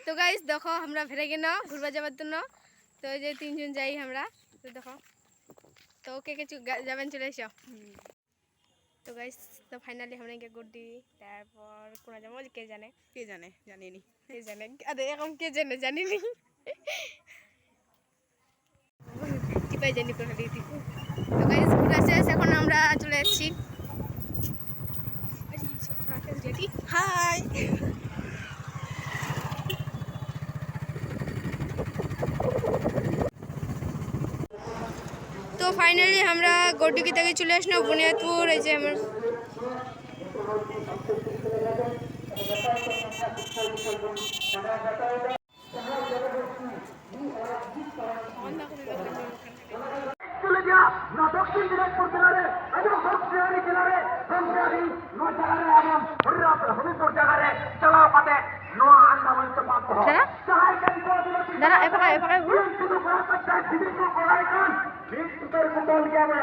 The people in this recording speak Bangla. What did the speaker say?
তো গাইস দেখো আমরা ফিরে গেল ঘুরবা যাবার জন্য। তো এই যে তিনজন যাই আমরা। তো দেখো তো কে কে যাবেন চলে এসো। তো গাইস তো ফাইনালি আমরা গিয়ে গুড্ডি তারপর কোনা যাবো কে জানে জানিনি কে জানে আরে এখন কে জানে জানিনি কি পাই জানি কোনা দিদি। তো গাইস ঘুরে আসে এখন আমরা চলে এসেছি। হাই তো ফাইনালি আমরা গড্ডুকি থেকে চলে আসলাম বুনিয়াদপুর। এই যে আমার দক্ষিণ দিনাজপুর জেলারে এবং বক্সিয়ারি জেলারে বক্সিয়ারি নজারে এবং হবিপুর জায়গায় চলাও পাতে নোয়া আন্দামানিত পাত্র দাঁড়া এপাকা শুধু পঞ্চায়েত বিভিন্ন করাইকান বিদ্যুতের মতন গেবে